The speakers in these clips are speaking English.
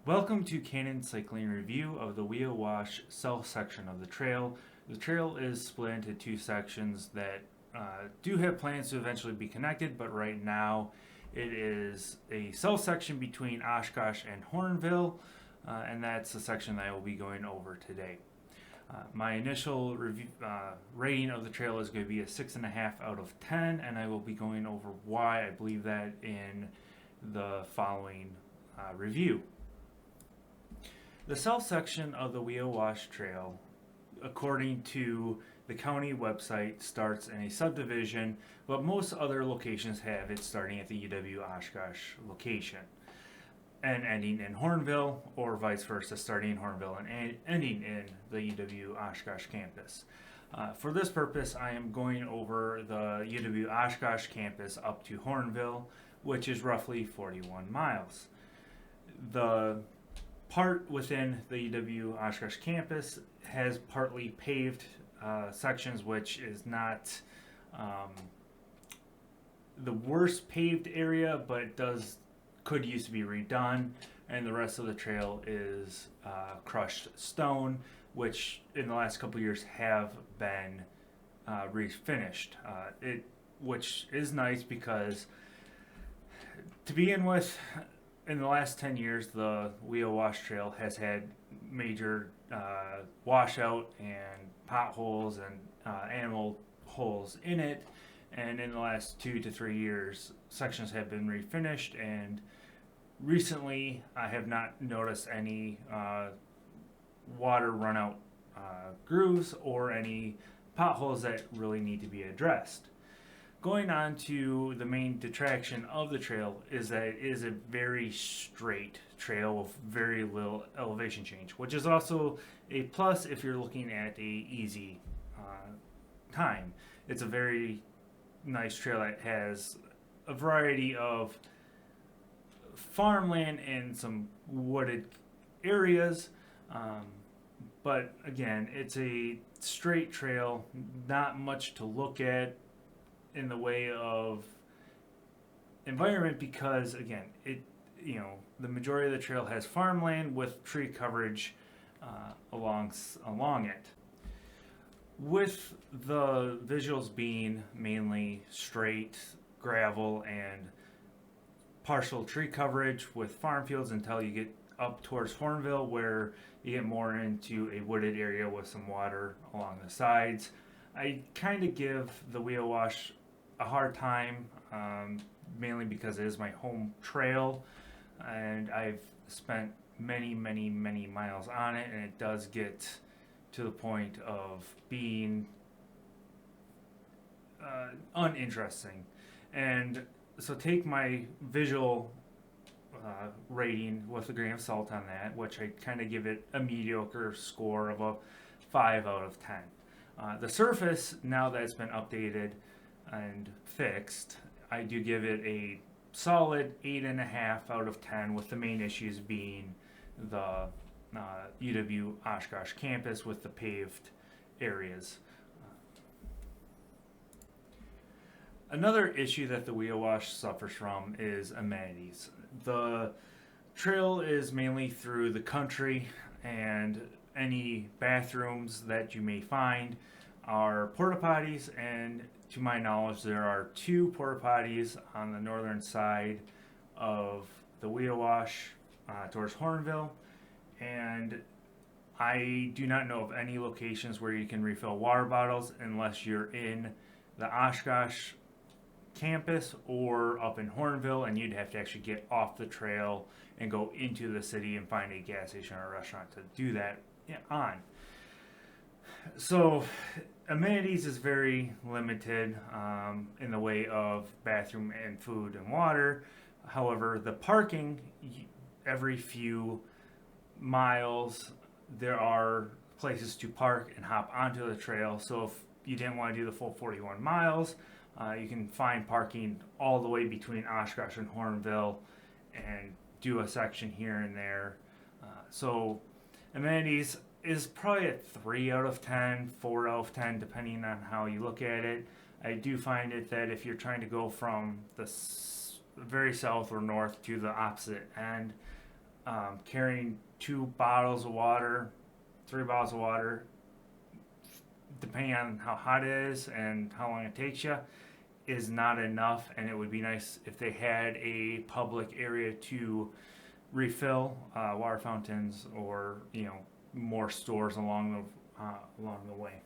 Welcome to Cannon's Cycling Review of the Wiouwash south section of the trail. The trail is split into two sections that do have plans to eventually be connected, but right now it is a south section between Oshkosh and Hortonville, and that's the section that I will be going over today. My initial rating of the trail is going to be a 6.5 out of 10, and I will be going over why I believe that in the following review. The south section of the Wiouwash Trail, according to the county website, starts in a subdivision, but most other locations have it starting at the UW Oshkosh location and ending in Hortonville, or vice versa, starting in Hortonville and ending in the UW Oshkosh campus. For this purpose, I am going over the UW Oshkosh campus up to Hortonville, which is roughly 41 miles. The part within the UW Oshkosh campus has partly paved sections, which is not the worst paved area, but could use to be redone. And the rest of the trail is crushed stone, which in the last couple of years have been refinished. Which is nice because, to begin with, in the last 10 years, the Wiouwash Trail has had major washout and potholes and animal holes in it. And in the last 2 to 3 years, sections have been refinished. And recently, I have not noticed any water runout grooves or any potholes that really need to be addressed. Going on to the main detraction of the trail is that it is a very straight trail with very little elevation change, which is also a plus if you're looking at a easy time. It's a very nice trail that has a variety of farmland and some wooded areas, but again, it's a straight trail, not much to look at in the way of environment because, again, the majority of the trail has farmland with tree coverage along it. With the visuals being mainly straight gravel and partial tree coverage with farm fields until you get up towards Hortonville, where you get more into a wooded area with some water along the sides. I kind of give the Wiouwash a hard time, mainly because it is my home trail and I've spent many miles on it, and it does get to the point of being uninteresting. And so take my visual rating with a grain of salt on that, which I kind of give it a mediocre score of a 5 out of 10. The surface, now that it's been updated and fixed, I do give it a solid 8.5 out of 10, with the main issues being the UW Oshkosh campus with the paved areas. Another issue that the Wiouwash suffers from is amenities. The trail is mainly through the country, and any bathrooms that you may find are porta potties, and to my knowledge, there are 2 porta potties on the northern side of the Wiouwash towards Hortonville, and I do not know of any locations where you can refill water bottles unless you're in the Oshkosh campus or up in Hortonville, and you'd have to actually get off the trail and go into the city and find a gas station or a restaurant to do that on. So amenities is very limited in the way of bathroom and food and water. However, the parking, every few miles there are places to park and hop onto the trail. So if you didn't want to do the full 41 miles, you can find parking all the way between Oshkosh and Hortonville and do a section here and there. So amenities is probably a 3 out of 10, 4 out of 10, depending on how you look at it. I do find it that if you're trying to go from the very south or north to the opposite end Carrying 2 bottles of water, 3 bottles of water, depending on how hot it is and how long it takes you, is not enough. And it would be nice if they had a public area to refill, water fountains, or more stores along the way.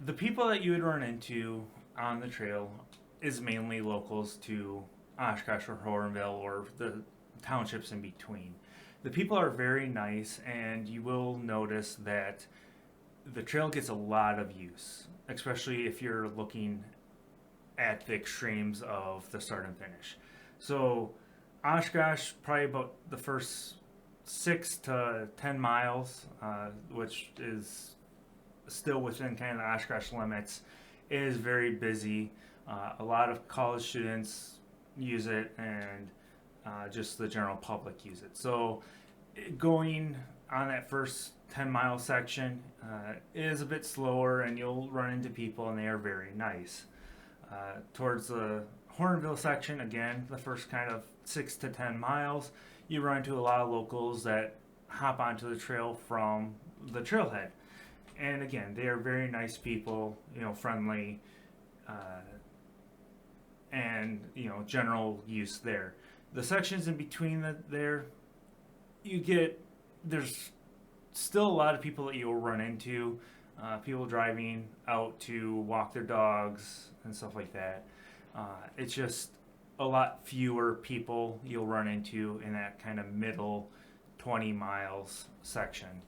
The people that you would run into on the trail is mainly locals to Oshkosh or Hortonville or the townships in between. The people are very nice, and you will notice that the trail gets a lot of use, especially if you're looking at the extremes of the start and finish. So Oshkosh, probably about the first 6 to 10 miles, which is still within kind of the Oshkosh limits, is very busy. A lot of college students use it, and just the general public use it. So going on that first 10-mile section is a bit slower, and you'll run into people, and they are very nice. Towards the Hortonville section, again, the first kind of 6 to 10 miles, you run into a lot of locals that hop onto the trail from the trailhead. And again, they are very nice people, friendly, and general use there. The sections in between there, there's still a lot of people that you'll run into, people driving out to walk their dogs and stuff like that. It's just a lot fewer people you'll run into in that kind of middle 20 miles section.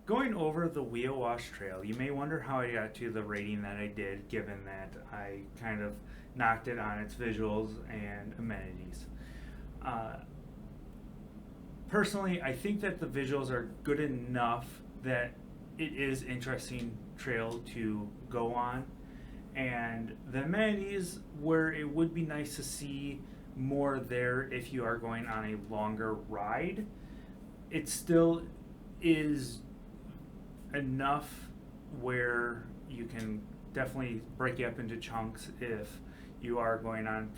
Going over the Wiouwash Trail, you may wonder how I got to the rating that I did, given that I kind of knocked it on its visuals and amenities. Personally, I think that the visuals are good enough that it is interesting trail to go on, and the amenities, where it would be nice to see more there if you are going on a longer ride, it still is enough where you can definitely break it up into chunks if you are going on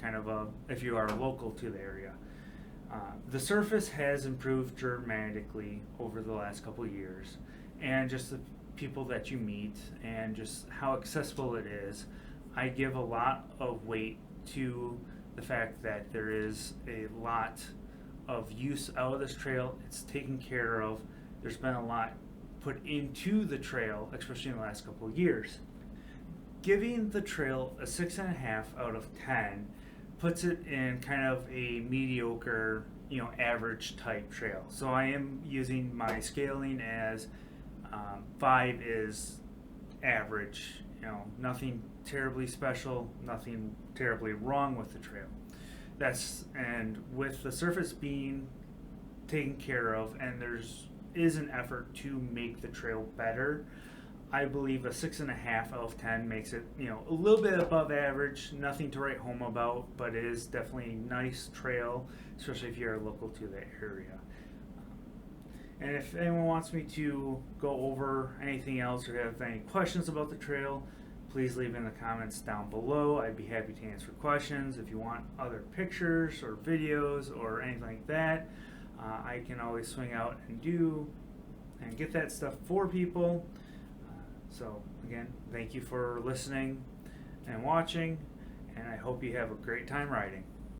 if you are local to the area. The surface has improved dramatically over the last couple of years, and just the people that you meet and just how accessible it is. I give a lot of weight to the fact that there is a lot of use out of this trail. It's taken care of. There's been a lot put into the trail, especially in the last couple of years. Giving the trail a 6.5 out of 10 puts it in kind of a mediocre, average type trail. So I am using my scaling as 5 is average, nothing terribly special, nothing terribly wrong with the trail. And with the surface being taken care of, and is an effort to make the trail better, I believe a 6.5 out of 10 makes it, a little bit above average. Nothing to write home about, but it is definitely a nice trail, especially if you're local to the area. And if anyone wants me to go over anything else or have any questions about the trail, please leave in the comments down below. I'd be happy to answer questions. If you want other pictures or videos or anything like that, I can always swing out and get that stuff for people. So again, thank you for listening and watching, and I hope you have a great time riding.